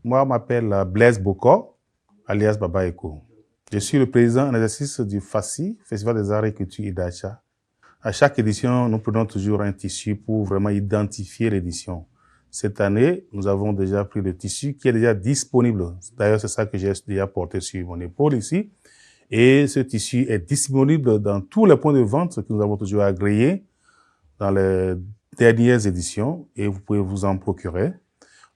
Moi, je m'appelle Blaise Boko, alias Baba Eko. Je suis le président en exercice du FACI, Festival des Arts et Culture Idacha. À chaque édition, nous prenons toujours un tissu pour vraiment identifier l'édition. Cette année, nous avons déjà pris le tissu qui est déjà disponible. D'ailleurs, c'est ça que j'ai déjà porté sur mon épaule ici. Et ce tissu est disponible dans tous les points de vente que nous avons toujours agréés dans les dernières éditions et vous pouvez vous en procurer.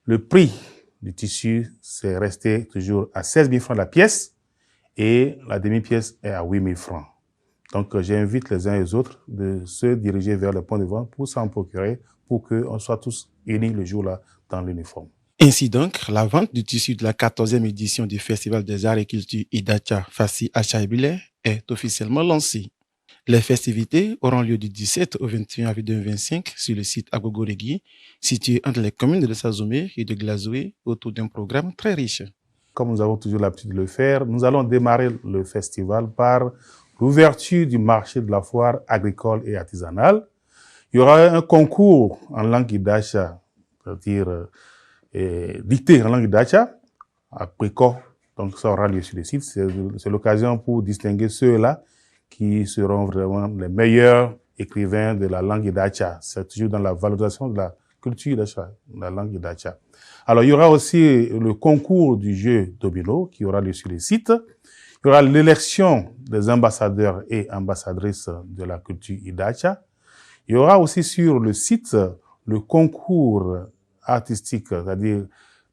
Le prix du tissu, c'est resté toujours à 16 000 francs la pièce et la demi-pièce est à 8 000 francs. Donc, j'invite les uns et les autres de se diriger vers le point de vente pour s'en procurer, pour qu'on soit tous unis le jour-là dans l'uniforme. Ainsi donc, la vente du tissu de la 14e édition du Festival des Arts et Culture Idacha FACI à Chaibile est officiellement lancée. Les festivités auront lieu du 17 au 21 avril 2025 sur le site Agogoregui, situé entre les communes de Sazomé et de Glazoué, autour d'un programme très riche. Comme nous avons toujours l'habitude de le faire, nous allons démarrer le festival par l'ouverture du marché de la foire agricole et artisanale. Il y aura un concours en langue idacha, c'est-à-dire dicté en langue idacha, à Préco. Donc ça aura lieu sur le site. C'est l'occasion pour distinguer ceux-là qui seront vraiment les meilleurs écrivains de la langue idacha. C'est toujours dans la valorisation de la culture idacha, de la langue idacha. Alors, il y aura aussi le concours du jeu domino qui aura lieu sur le site. Il y aura l'élection des ambassadeurs et ambassadrices de la culture idacha. Il y aura aussi sur le site le concours artistique, c'est-à-dire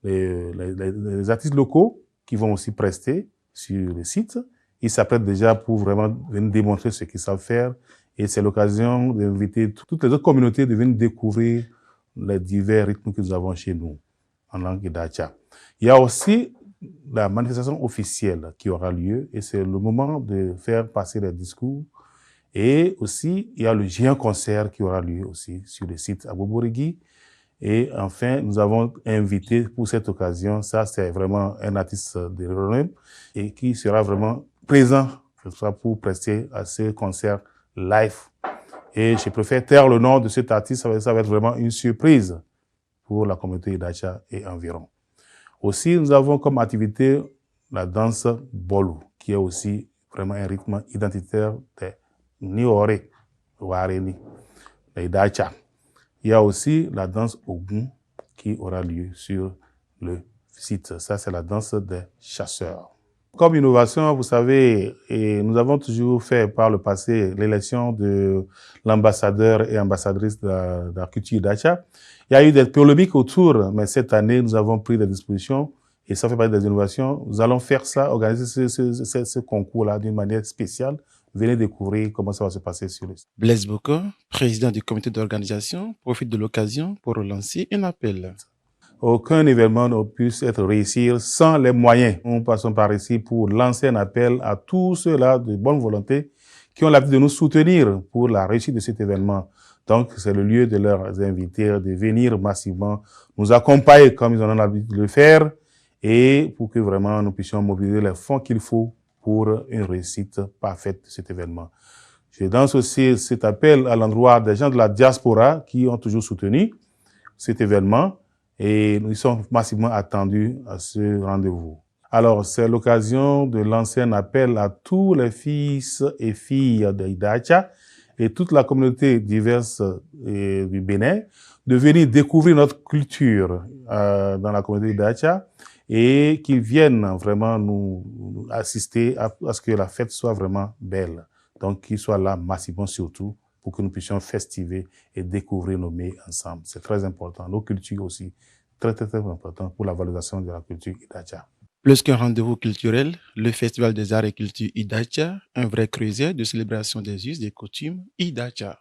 les artistes locaux qui vont aussi prester sur le site. Ils s'apprêtent déjà pour vraiment venir démontrer ce qu'ils savent faire. Et c'est l'occasion d'inviter toutes les autres communautés de venir découvrir les divers rythmes que nous avons chez nous en langue idacha. Il y a aussi la manifestation officielle qui aura lieu et c'est le moment de faire passer les discours. Et aussi, il y a le géant concert qui aura lieu aussi sur le site Aboborigui. Et enfin, nous avons invité pour cette occasion, ça c'est vraiment un artiste de renommée et qui sera vraiment présent pour prester à ce concert live. Et je préfère taire le nom de cet artiste, ça va être vraiment une surprise pour la communauté idacha et environ. Aussi, nous avons comme activité la danse Bolu, qui est aussi vraiment un rythme identitaire des Nioré, Wareni, les Idacha. Il y a aussi la danse Ogun qui aura lieu sur le site. Ça, c'est la danse des chasseurs. Comme innovation, vous savez, et nous avons toujours fait par le passé l'élection de l'ambassadeur et ambassadrice de la culture idacha. Il y a eu des polémiques autour, mais cette année, nous avons pris des dispositions et ça fait partie des innovations. Nous allons faire ça, organiser ce concours-là d'une manière spéciale. Venez découvrir comment ça va se passer sur le site. Blaise Boko, président du comité d'organisation, profite de l'occasion pour relancer un appel. Aucun événement ne puisse être réussi sans les moyens. Nous passons par ici pour lancer un appel à tous ceux-là de bonne volonté qui ont l'habitude de nous soutenir pour la réussite de cet événement. Donc, c'est le lieu de leur inviter, de venir massivement nous accompagner comme ils en ont l'habitude de le faire et pour que vraiment nous puissions mobiliser les fonds qu'il faut pour une réussite parfaite de cet événement. Je lance aussi cet appel à l'endroit des gens de la diaspora qui ont toujours soutenu cet événement. Et nous sommes massivement attendus à ce rendez-vous. Alors, c'est l'occasion de lancer un appel à tous les fils et filles de Idacha et toute la communauté diverse du Bénin de venir découvrir notre culture dans la communauté Idacha et qu'ils viennent vraiment nous assister à ce que la fête soit vraiment belle. Donc, qu'ils soient là massivement surtout pour que nous puissions festiver et découvrir nos mets ensemble. C'est très important. Nos cultures aussi, très important pour la valorisation de la culture idacha. Plus qu'un rendez-vous culturel, le Festival des Arts et Culture Idacha, un vrai creuset de célébration des us et des coutumes Idacha.